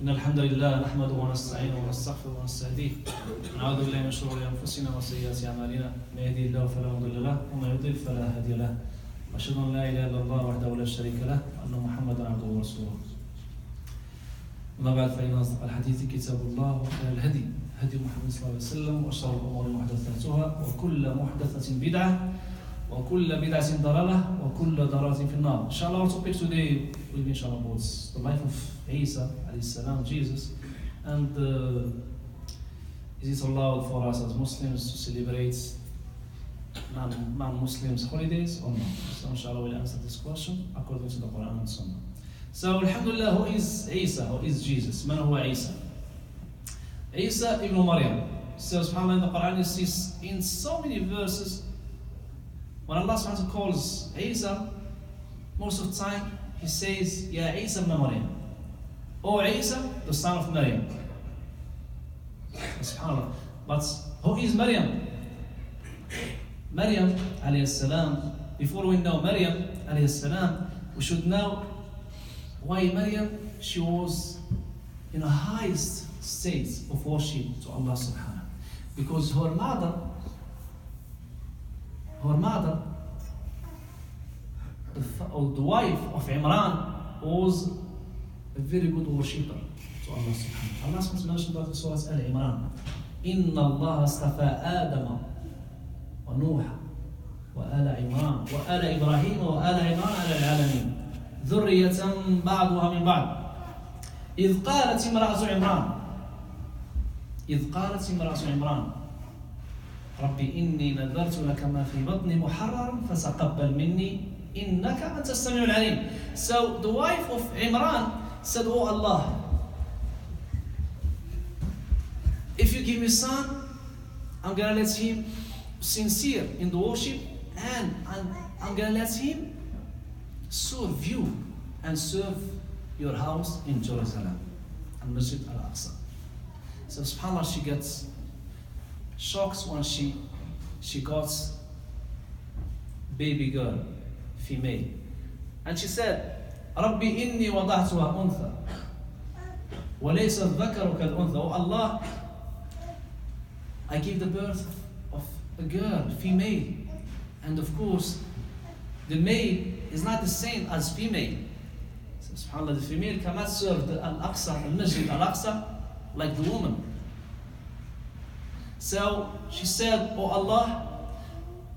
إن الحمد لله نحمده ونستعينه ونستغفره ونستهديه ونعوذ بالله من شرور أنفسنا وسيئات أعمالنا من يهده الله فلا مضل له ومن يضلل فلا هادي له وأشهد أن لا إله إلا الله وحده لا شريك له وأن محمدا عبده ورسوله. أما بعد فإن أصدق الحديث كتاب الله وخير الهدي هدي محمد صلى الله عليه وسلم وشر الأمور محدثاتها وكل محدثة بدعة وكل بدعة ضلالة وكل ضلالة في النار. Inshallah, our topic today will be inshallah about the life of Isa alayhi salam, Jesus, and is it allowed for us as Muslims to celebrate non-Muslims holidays or not? So inshallah we'll answer this question according to the Quran and Sunnah. So alhamdulillah, who is Isa? Who is Jesus? Man huwa Isa? Isa ibn Maryam. So subhanAllah, in the Quran you see in so many verses when Allah subhanahu wa ta'ala calls Isa, most of the time he says, Ya Isa ibn Maryam. O Isa, the son of Maryam. SubhanAllah. But who is Maryam? Maryam alayhi salam. Before we know Maryam alayhi salam, we should know why Maryam, she was in a highest state of worship to Allah subhanahu. Because her mother, the wife of Imran, was a very good worshipper to Allah subhanahu. Allah subhanahu mentioned that in Surah Al-Imran. Inna Allah astafa Adama wa Nuha wa ala Imran wa ala Ibrahim wa ala Imran ala al-alamin ذرية بعضها من بعض إذ قالت امرأة عمران ربي إني نذرت لك ما في بطني محررا فتقبل مني إنك أنت السميع العليم. So the wife of Imran said, Oh Allah, if you give me a son, I'm going to let him sincere in the worship, and I'm going to let him serve you and serve your house in Jerusalem and Masjid al-Aqsa. So subhanAllah, she gets shocked when she got baby girl, female, and she said, ربي إني وضعتها أنثى وليس الذكر كالأنثى. Oh Allah, I gave the birth of a girl, female, and of course the male is not the same as female. So, subhanAllah, the female cannot serve the Al-Aqsa, Al-Masjid Al-Aqsa, like the woman. So she said, Oh Allah,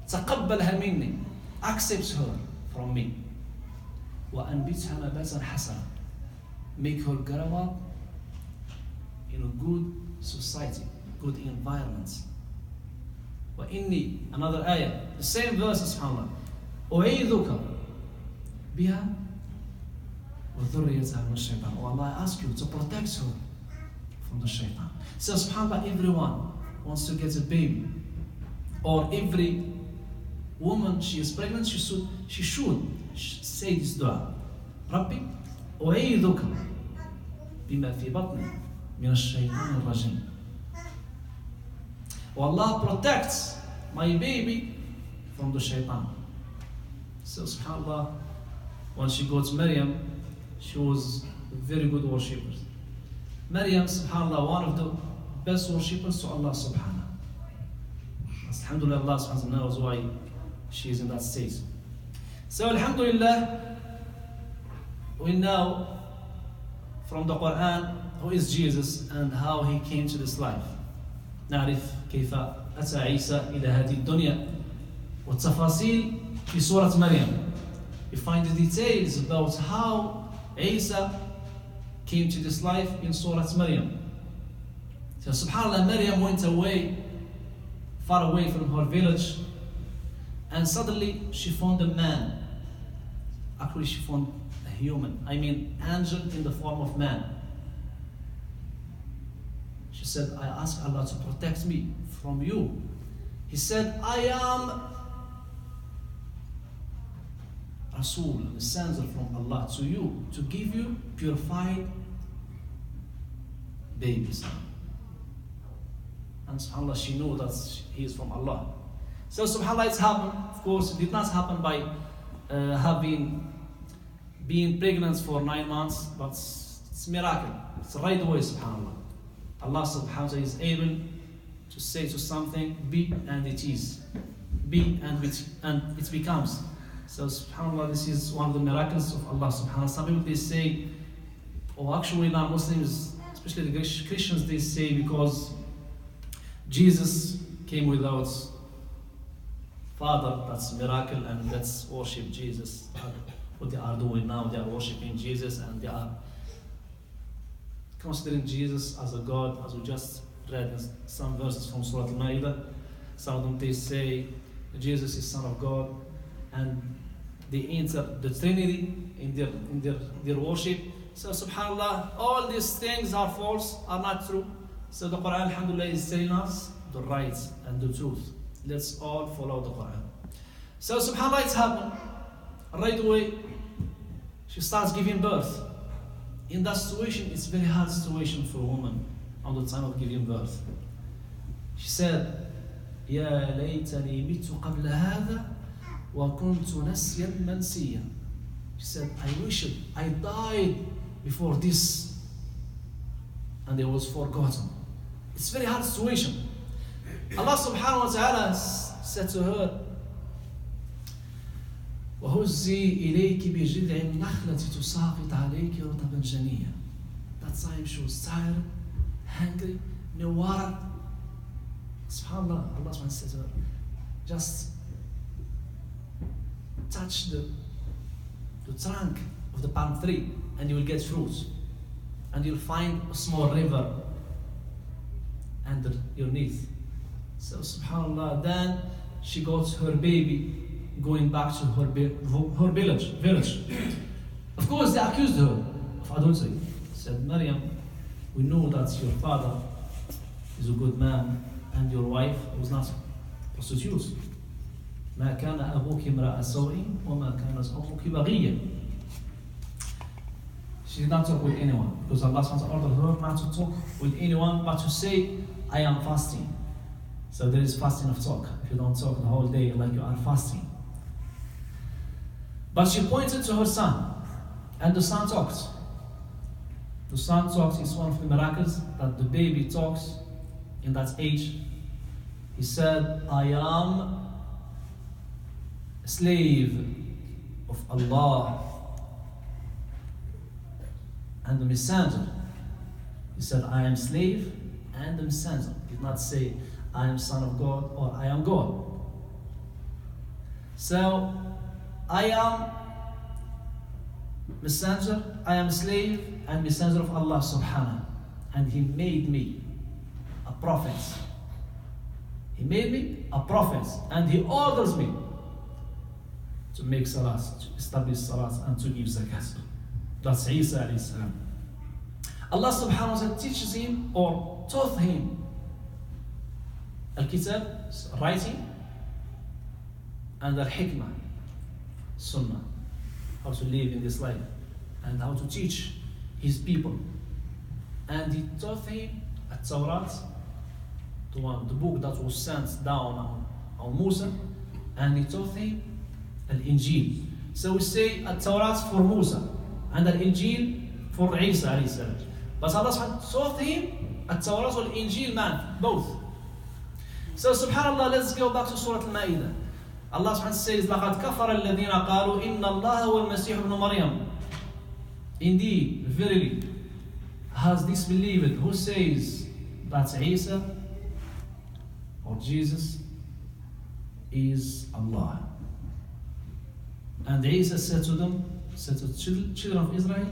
تقبلها مني, accept her from me. وأنبتها نباتا حسنا, make her grow up in a good society, good environment. وإني, another ayah, the same verse, subhanAllah, أعيذك بها وذريتها من الشيطان. Oh Allah, I ask you to protect her from the shaitan. So subhanAllah, everyone wants to get a baby, or every woman she is pregnant, she should say this dua. ربي أعيذك بما في بطني من الشيطان الرجيم. Oh Allah, protect my baby from the shaitan. So subhanAllah, when she got Maryam, she was a very good worshipper. Maryam, subhanAllah, one of the best worshippers to Allah subhanahu. Alhamdulillah, Allah subhanahu knows why she is in that state. So alhamdulillah, we know from the Quran who is Jesus and how he came to this life. نعرف كيف أتى عيسى إلى هذه الدنيا والتفاصيل في سورة مريم. We find the details about how Isa came to this life in Surah Maryam. So subhanAllah, Maryam went away, far away from her village, and suddenly she found a man. Actually, she found a human, angel in the form of man. She said, I ask Allah to protect me from you. He said, I am Rasul, a messenger from Allah to you, to give you purified babies. And subhanAllah, she knew that he is from Allah. So subhanAllah, it's happened. Of course, it did not happen by being pregnant for 9 months, but it's a miracle. It's right away, subhanAllah. Allah subhanahu wa ta'ala is able to say to something, be, and it is. Be, and it becomes. So subhanAllah, this is one of the miracles of Allah subhanahu wa ta'ala. Some people, they say, or actually non-Muslims, especially the Christians, they say because Jesus came without Father, that's a miracle, and let's worship Jesus. What they are doing now, they are worshiping Jesus, and they are considering Jesus as a God, as we just read in some verses from Surah Al-Ma'idah. Some of them, they say Jesus is Son of God, and they enter the Trinity in their worship. So subhanAllah, all these things are false, are not true. So the Quran, alhamdulillah, is telling us the right and the truth. Let's all follow the Quran. So subhanAllah, it's happened. Right away, she starts giving birth. In that situation, it's a very hard situation for a woman on the time of giving birth. She said, يا ليتني مت قبل هذا وكنت نسيا منسيا. She said, I wish I died before this and I was forgotten. It's a very hard situation. Allah subhanahu wa ta'ala said to her, وَهُزِّي إِلَيْكِ بِجِذْعِ النَّخْلَةِ تُسَاقِطْ عَلَيْكِ رُطَبًا جَنِيًّا. That time she was tired, hungry, no water. SubhanAllah, Allah subhanahu wa ta'ala said to her, just touch the trunk of the palm tree and you will get fruits. And you'll find a small river underneath. So subhanAllah, then she got her baby going back to her village. Of course, they accused her of adultery. Said, Maryam, we know that your father is a good man and your wife was not prostitute. ما كان أبوك امرأ سوء وما كانت أمك بغية. She did not talk with anyone because Allah ordered her not to talk with anyone but to say, I am fasting. So there is fasting of talk. If you don't talk the whole day like you are fasting. But she pointed to her son, and the son talked. The son talks is one of the miracles that the baby talks in that age. He said, I am a slave of Allah and the messenger. He said, I am slave and the messenger. He did not say, I am son of God or I am God. So, I am messenger, I am slave and messenger of Allah subhanahu. And He made me a prophet. He made me a prophet and He orders me to make salat, to establish salat and to give zakat. That's Isa alayhi salam. Allah subhanahu wa ta'ala teaches him or taught him al-kitab, writing, and al-hikmah, sunnah, how to live in this life and how to teach his people. And he taught him at-Tawrat, the book that was sent down on Musa, and he taught him al-Injil. So we say at-Tawrat for Musa and al-Injil for Isa alayhi salam. But Allah subhanahu taught him at-Tawrat or al-Injil, man, both. So subhanAllah, let's go back to Surah Al-Ma'idah. Allah subhanahu says, لَقَدْ كَفَرَ الَّذِينَ قَالُوا إِنَّ اللَّهَ وَالْمَسِيحُ ابْنُ مَرْيَمَ. Indeed, verily, has disbelieved who says that Isa or Jesus is Allah. And Isa said to them, said to the children of Israel,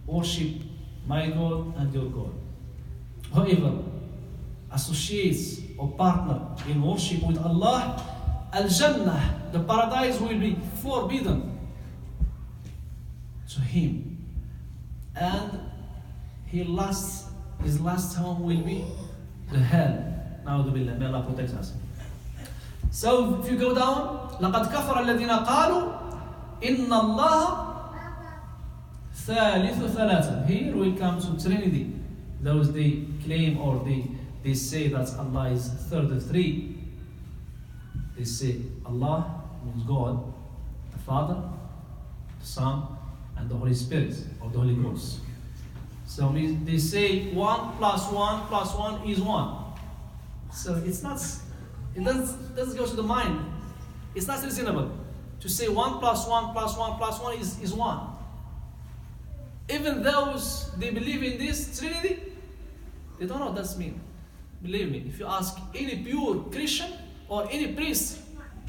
worship my God and your God. Whoever associates or partner in worship with Allah, Al-Jannah, the paradise will be forbidden to him. And his last home will be the hell. Na'udhu billah, may Allah protect us. So if you go down, لَقَدْ كَفَرَ الَّذِينَ قَالُوا إِنَّ اللَّهَ ثَالِثُ ثَلَاثًا. Here we come to Trinity. Those they claim or they say that Allah is third of three. They say Allah means God, the Father, the Son, and the Holy Spirit, or the Holy Ghost. So they say 1 plus 1 plus 1 is 1. So it doesn't go to the mind. It's not reasonable to say 1 plus 1 plus 1 plus 1 is 1. Even those they believe in this Trinity, they don't know what that means. Believe me, if you ask any pure Christian or any priest,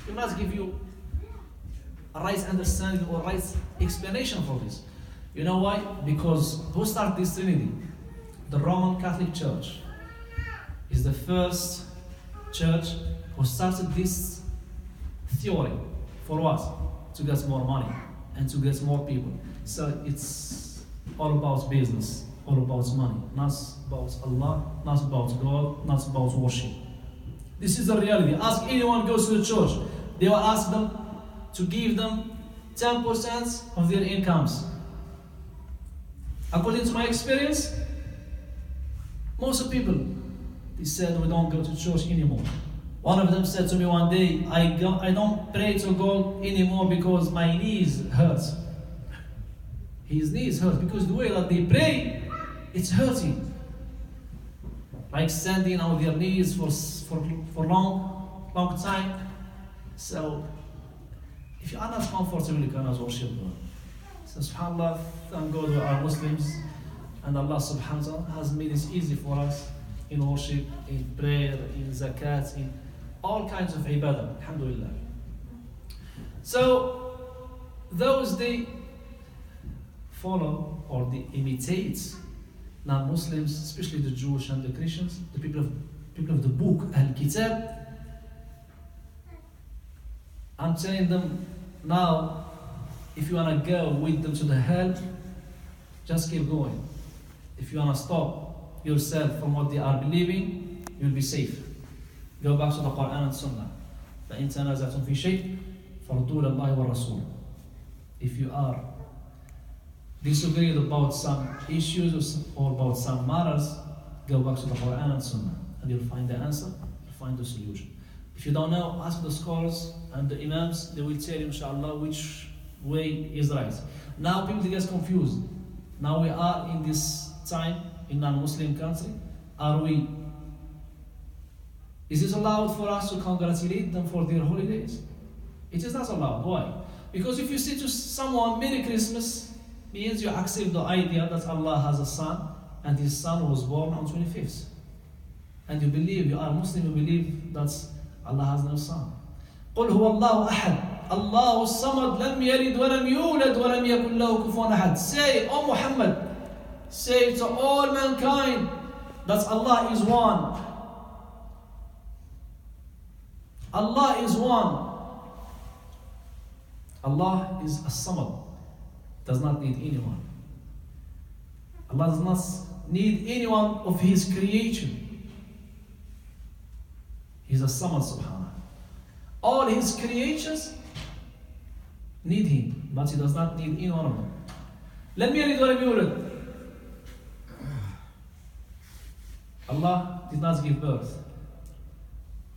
he will not give you a right understanding or right explanation for this. You know why? Because who started this Trinity? The Roman Catholic Church is the first church who started this theory. For what? To get more money and to get more people. So it's all about business, all about money, not about Allah, not about God, not about worship. This is the reality. Ask anyone who goes to the church. They will ask them to give them 10% of their incomes. According to my experience, most of people, they said we don't go to church anymore. One of them said to me one day, I don't pray to God anymore because my knees hurt. His knees hurt because the way that they pray, it's hurting. Like standing on their knees for long time. So if you are not comfortable, you cannot worship God. So subhanAllah, thank God we are Muslims, and Allah subhanahu wa ta'ala has made it easy for us in worship, in prayer, in zakat, in all kinds of ibadah, alhamdulillah. So those they follow or they imitate non-Muslims, especially the Jewish and the Christians, the people of the book, Al-Kitab. I'm telling them now, if you want to go with them to the hell, just keep going. If you want to stop yourself from what they are believing, you'll be safe. Go back to the Quran and Sunnah. فَإِن تَنَازَعْتُمْ فِي شَيْءٍ فَرُدُّوهُ إِلَى اللَّهِ وَالرَّسُولِ. If you are disagreed about some issues or about some matters, go back to the Quran and Sunnah, and you'll find the answer, you'll find the solution. If you don't know, ask the scholars and the imams, they will tell you, inshallah, which way is right. Now people get confused. Now we are in this time in non-Muslim country. Is it allowed for us to congratulate them for their holidays? It is not allowed. Why? Because if you say to someone, Merry Christmas, means you accept the idea that Allah has a son and his son was born on 25th. And you believe, you are Muslim, you believe that Allah has no son. قُلْ هُوَ اللَّهُ أَحَدٌ اللَّهُ الصَّمَدُ لَمْ يَلِدْ وَلَمْ يُولَدْ وَلَمْ يَكُنْ لَهُ كُفُوًا أَحَدٌ. Say, O Muhammad, say to all mankind that Allah is one. Allah is one. Allah is as-Samad, does not need anyone. Allah does not need anyone of His creation. He's a Samad subhanahu. All His creations need Him, but He does not need any one of them. Let me read what you Allah did not give birth,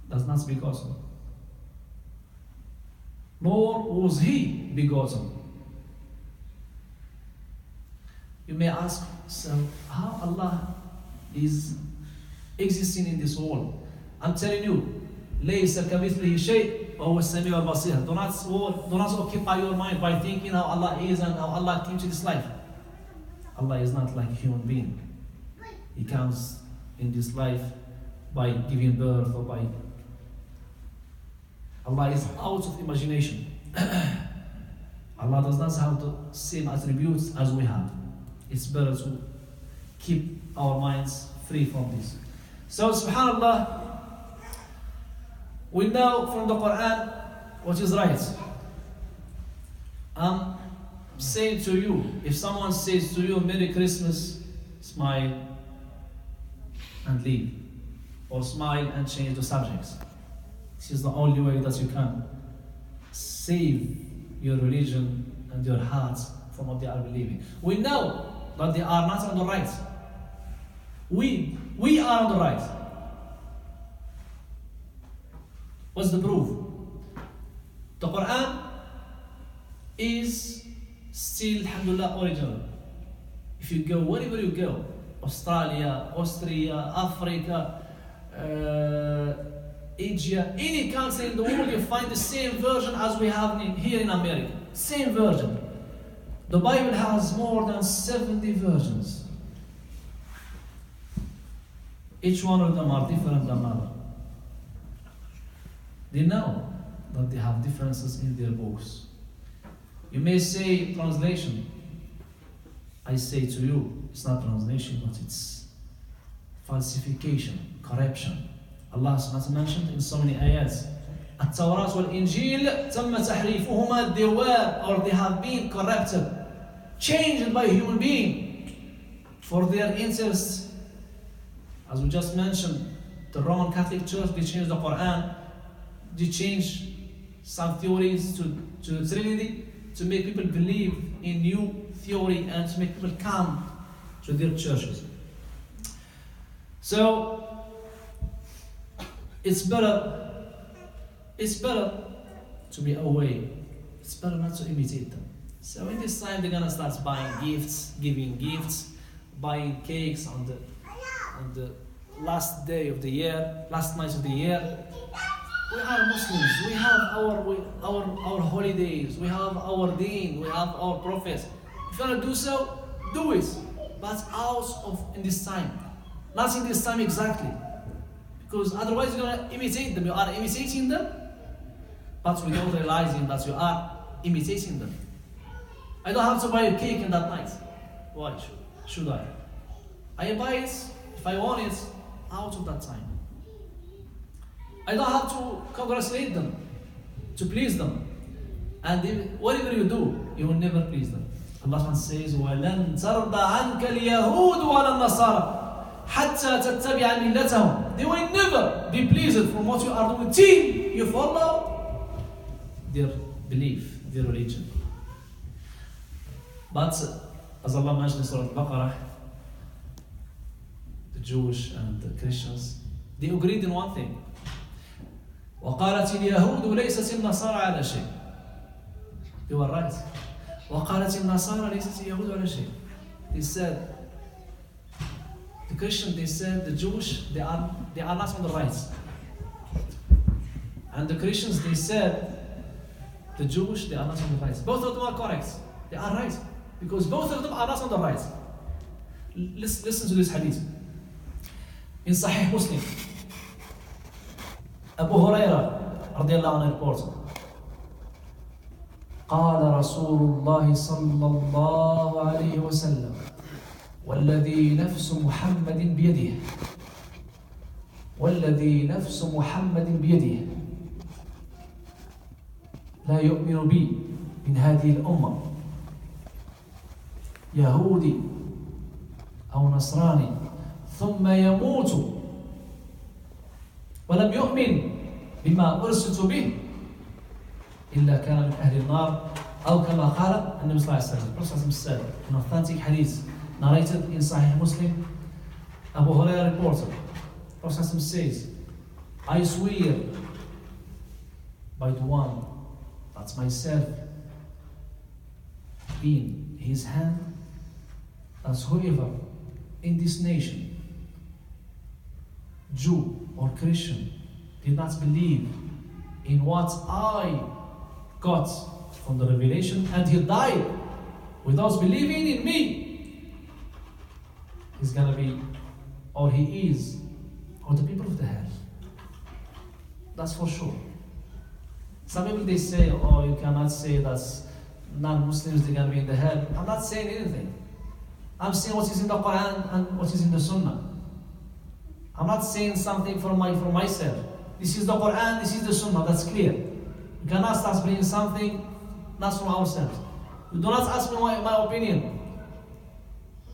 does not speak also. Nor was He begotten. You may ask, so how Allah is existing in this world? I'm telling you, لَيْسَ كَمِثْلِهِ شَيْءٍ وَهُوَ السَّمِيعُ الْبَصِيرُ. Do not occupy your mind by thinking how Allah is and how Allah came to this life. Allah is not like a human being. He comes in this life by giving birth or by... Allah is out of imagination. Allah does not have the same attributes as we have. It's better to keep our minds free from this. So, subhanAllah, we know from the Quran what is right. I'm saying to you, if someone says to you, Merry Christmas, smile and leave. Or smile and change the subjects. This is the only way that you can save your religion and your hearts from what they are believing. We know that they are not on the right. We are on the right. What's the proof? The Quran is still, alhamdulillah, original. If you go wherever you go, Australia, Austria, Africa, Asia, any country in the world, you find the same version as we have here in America. Same version. The Bible has more than 70 versions. Each one of them are different than another. They know that they have differences in their books. You may say translation. I say to you, it's not translation, but it's falsification, corruption. Allah subhanahu wa ta'ala mentioned in so many ayats. التوراة والإنجيل تم تحريفهما, they were or they have been corrupted, changed by a human being for their interests. As we just mentioned, the Roman Catholic Church, they changed the Quran, they changed some theories to the Trinity to make people believe in new theory and to make people come to their churches. So it's better to be away. It's better not to imitate them. So in this time they're gonna start buying gifts, giving gifts, buying cakes on the last day of the year, last night of the year. We are Muslims. We have our holidays. We have our deen. We have our prophets. If you want to do so, do it. But in this time. Not in this time exactly. Because otherwise you're going to imitate them. You are imitating them, but without realizing that you are imitating them. I don't have to buy a cake in that night. Why should I? I buy it, if I want it, out of that time. I don't have to congratulate them, to please them. And whatever you do, you will never please them. Allah says, وَلَن تَرْضَ عَنْكَ الْيَهُودُ وَلَا النَّصَارَى حَتَّى تَتَّبِعَ مِلَّتَهُم. They will never be pleased from what you are doing till you follow their belief, their religion. But as Allah mentioned in Surah Al-Baqarah, the Jewish and the Christians, they agreed in one thing. وقالت اليهود ليست النصارى على شيء. They were right. وقالت النصارى ليست اليهود على شيء. They said, the Christians, they said the Jewish, they are not on the right. And the Christians, they said the Jewish, they are not on the right. Both of them are correct. They are right. Because both of them are not on the right. Listen to this hadith. In Sahih Muslim, Abu Hurairah radiallahu anhu reports, قال رسول الله صلى الله عليه وسلم والذي نفس محمد بيده والذي نفس محمد بيده لا يؤمن بي من هذه الأمة يهودي أو نصراني ثم يموت ولم يؤمن بما أرسلت به إلا كان من أهل النار أو كما قال النبي صلى الله عليه وسلم. Prophet said, an authentic hadith narrated in Sahih Muslim, Abu Hurairah reported, Prophet says, I swear by the one that's myself in his hand, that whoever in this nation, Jew or Christian, did not believe in what I got from the revelation and he died without believing in me, he's gonna be, or he is, or the people of the hell. That's for sure. Some people they say, oh, you cannot say that non-Muslims they're gonna be in the hell. I'm not saying anything. I'm saying what is in the Quran and what is in the Sunnah. I'm not saying something for myself. This is the Quran, this is the Sunnah, that's clear. We cannot start bringing something not from ourselves. You do not ask me my opinion.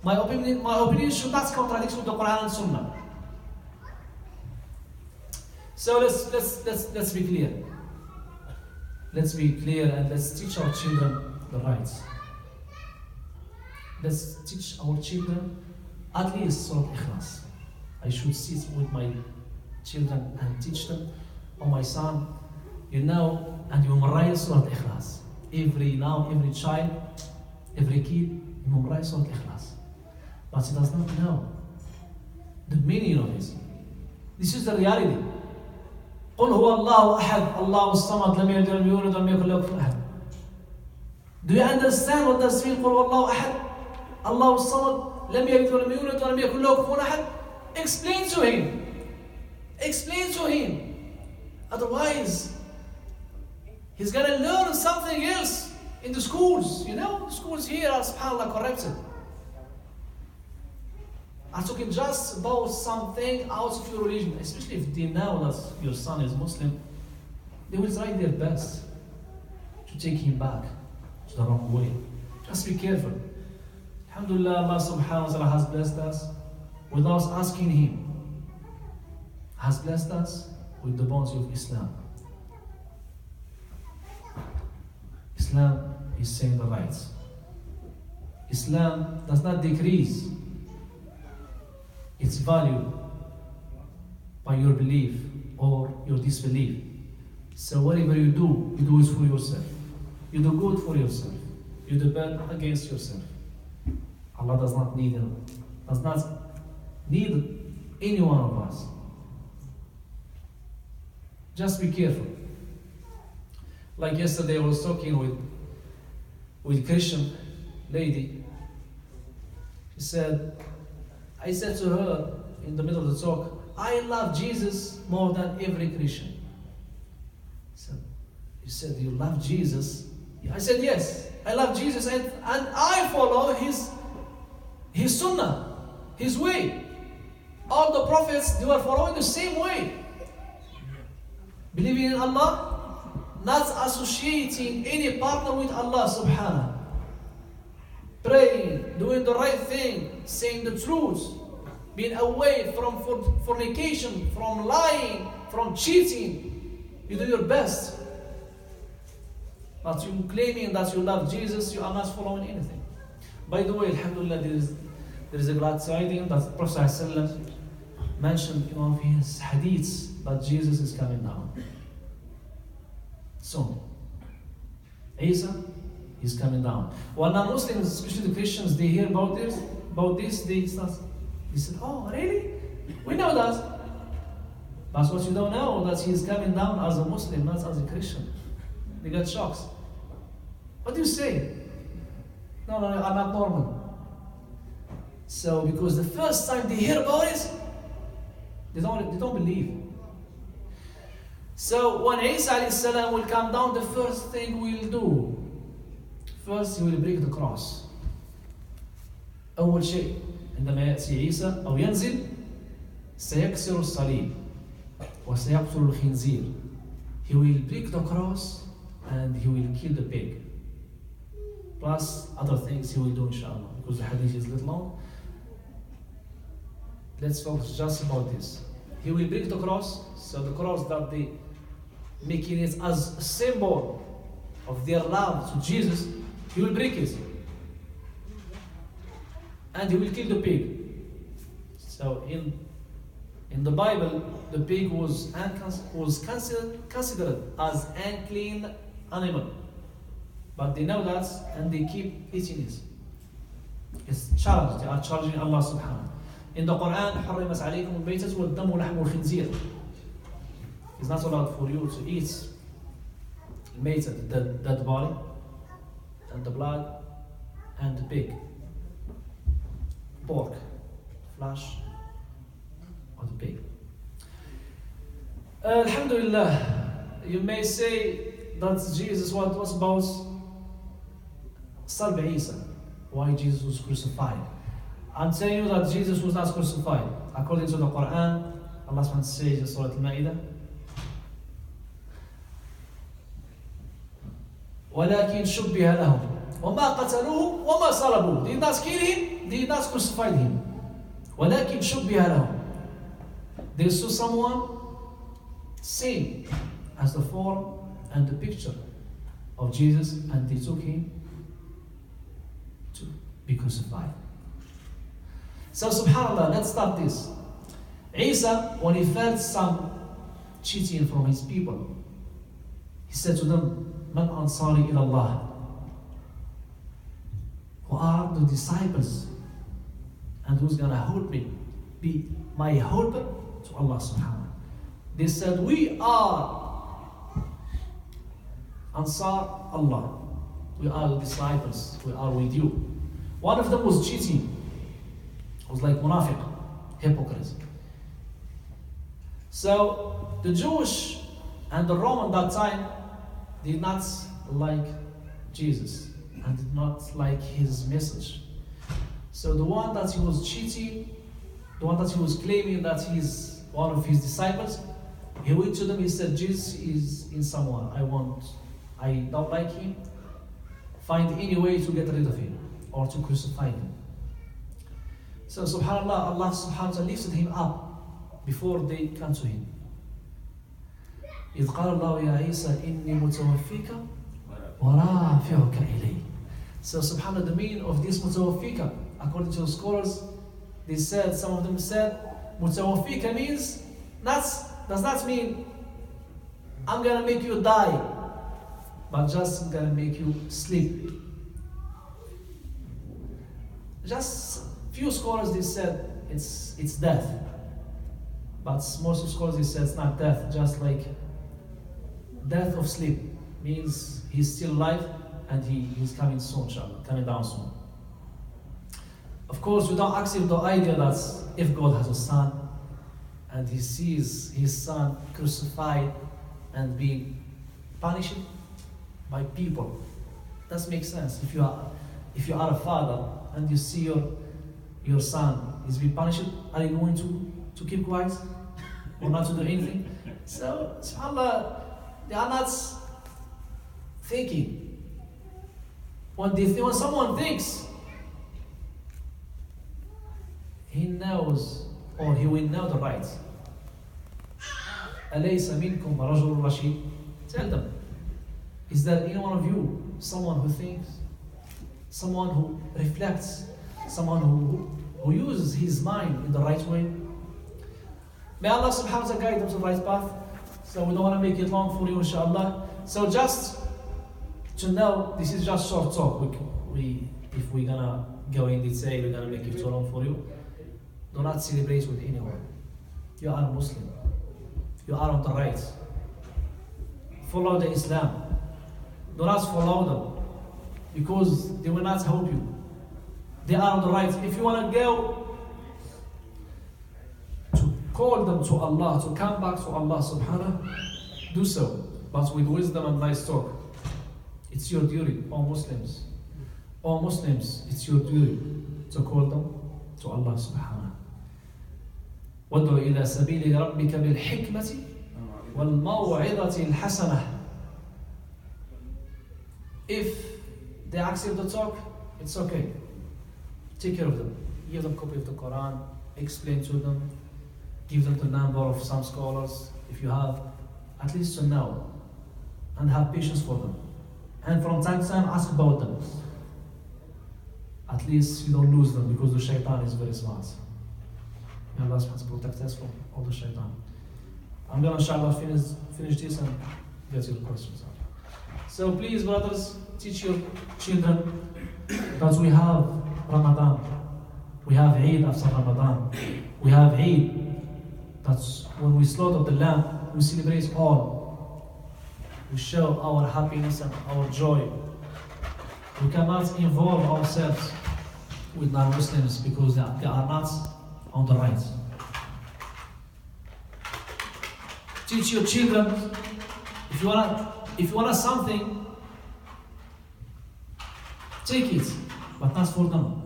My opinion should not contradict with the Quran and Sunnah. So let's be clear. Let's be clear and let's teach our children the rights. Let's teach our children at least Surah Ikhlas. I should sit with my children and teach them, oh my son, you know, and you memorize Surah Ikhlas. Every child, every kid, you memorize Surah Ikhlas. but he does not know the meaning of it. This is the reality. قل هو الله أحد الله الصمد لم يلد ولم يولد ولم يكن له كفوا أحد. Do you understand what does mean قل هو الله أحد الله الصمد لم يلد ولم يولد ولم يكن له كفوا أحد? Explain to him. Explain to him. Otherwise, he's gonna learn something else in the schools. You know, the schools here are subhanAllah corrupted. I'm talking just about something out of your religion, especially if they know that your son is Muslim, they will try their best to take him back to the wrong way. Just be careful. Alhamdulillah, Allah subhanahu wa ta'ala has blessed us with us asking him, has blessed us with the bounty of Islam. Islam is saying the right. Islam does not decrease its value by your belief or your disbelief. So whatever you do it for yourself. You do good for yourself. You do bad against yourself. Allah does not need any one of us. Just be careful. Like yesterday, I was talking with a Christian lady. I said to her in the middle of the talk, I love Jesus more than every Christian. He said, you love Jesus? I said, yes, I love Jesus and I follow his sunnah, his way. All the prophets, they were following the same way. Believing in Allah, not associating any partner with Allah subhanahu. Praying, doing the right thing, saying the truth, being away from fornication, from lying, from cheating. You do your best. But you claiming that you love Jesus, you are not following anything. By the way, alhamdulillah, there is a glad tidings that Prophet ﷺ mentioned in one of his hadiths that Jesus is coming down. Soon. Isa is coming down. While non-Muslims, especially the Christians, they hear about this, they said, oh, really? We know that. But what you don't know, that he is coming down as a Muslim, not as a Christian. They get shocked. What do you say? No, I'm not normal. So, because the first time they hear about it, they don't believe. So, when Isa alayhi salam will come down, the first thing we'll do, first he will break the cross. أول شيء عندما يأتي عيسى أو ينزل سيكسر الصليب وسيقتل الخنزير. He will break the cross and he will kill the pig. Plus other things he will do inshallah, because the hadith is a little long. Let's focus just about this. He will break the cross, so the cross that they making it as a symbol of their love to Jesus, he will break it. And he will kill the pig. So in the Bible, the pig was considered as unclean animal. But they know that and they keep eating it. It's challenged. They are challenging Allah subhanahu. In the Quran, حرمت عليكم الميتة والدم ولحم الخنزير. It's not allowed for you to eat الميتة, the dead body, and the blood, and the pig, pork, flesh of the pig. Alhamdulillah, you may say that Jesus was about Salb Isa, why Jesus was crucified. I'm telling you that Jesus was not crucified. According to the Quran, Allah subhanahu says in Surah Al-Ma'idah, وَلَكِنْ شُبِّهَ لَهُمْ وَمَا قَتَلُوهُ وَمَا صَلَبُوهُ. They did not kill him, they did not crucify him. وَلَكِنْ شُبِّهَ لَهُمْ. They saw someone same as the form and the picture of Jesus, and they took him to be crucified. So subhanAllah, let's start this. Isa, when he felt some cheating from his people, he said to them, Man ansari ilallah. Who are the disciples And who's gonna help me? Be my helper? To Allah subhanahu. They said, we are Ansar Allah. We are the disciples. We are with you. One of them was cheating. It was like munafiq, hypocrite. So the Jewish and the Roman that time did not like Jesus and did not like his message. So the one that he was cheating, the one that he was claiming that he's one of his disciples, he went to them, he said, Jesus is in someone. I don't like him. Find any way to get rid of him or to crucify him. So subhanAllah, Allah subhanahu wa ta'ala lifted him up before they come to him. إذ قال الله يا عيسى إني متوفيك ورافعك إلي. So subhanAllah, the meaning of this mutawaffika, according to the scholars, they said, some of them said, mutawaffika means, does not mean I'm gonna make you die, but just I'm gonna make you sleep. Just few scholars they said it's death, but most of scholars they said it's not death, just like death of sleep means he's still alive and he's coming soon, inshallah, coming down soon. Of course, we don't accept the idea that if God has a son and he sees his son crucified and being punished by people, that makes sense. If you are a father and you see your son is being punished, are you going to keep quiet or not to do anything? So, subhanAllah, they are not thinking. When someone thinks, he knows or he will know the right. أليس منكم رجل رشيد? Tell them, is there any one of you someone who thinks, someone who reflects, someone who uses his mind in the right way? May Allah subhanahu wa ta'ala guide them to the right path. So we don't want to make it long for you, inshallah. So just to know, this is just short talk. If we're gonna go in detail, we're gonna make it too long for you. Do not celebrate with anyone. You are a Muslim. You are on the right. Follow the Islam. Do not follow them, because they will not help you. They are on the right. If you want to go to call them to Allah, to come back to Allah subhanahu, do so, but with wisdom and nice talk. It's your duty, all Muslims. All Muslims, it's your duty to call them to Allah subhanahu. وَادْعُ إِلَى سَبِيلِ رَبِّكَ بِالْحِكْمَةِ وَالْمَوْعِظَةِ الْحَسَنَةِ. If they accept the talk, it's okay. Take care of them. Give them a copy of the Quran, explain to them, give them the number of some scholars, if you have, at least to know, and have patience for them. And from time to time, ask about them. At least you don't lose them, because the shaitan is very smart. May Allah subhanahu wa ta'ala protect us from all the shaitan. I'm going to inshallah finish this and get your questions. So please, brothers, teach your children that we have Ramadan. We have Eid after Ramadan. We have Eid. That's when we slaughter the lamb, we celebrate all. We show our happiness and our joy. We cannot involve ourselves with non-Muslims because they are not on the right. Teach your children, if you want something, take it, but not for them.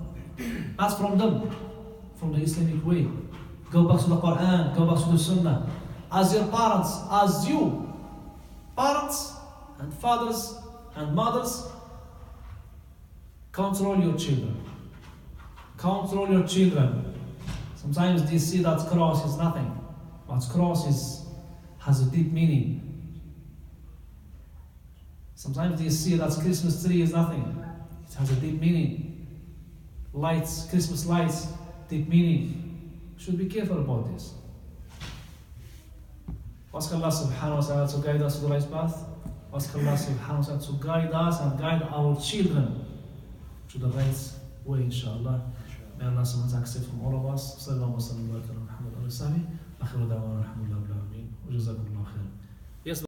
Not from them, from the Islamic way. Go back to the Quran, go back to the Sunnah. As your parents, as you, parents and fathers and mothers, control your children. Control your children. Sometimes they see that cross is nothing, but cross has a deep meaning. Sometimes they see that Christmas tree is nothing. It has a deep meaning. Lights, Christmas lights, deep meaning. Should be careful about this. Ask Allah subhanahu wa ta'ala to guide us to the right path. Ask Allah subhanahu wa ta'ala to guide us and guide our children to the right way, inshallah. May Allah subhanahu wa ta'ala accept from all of us. Sallallahu wa sallam wa barak ala Muhammad wa alihi wa sahbihi. Akhiru da'wana alhamdulillah rabbil alamin.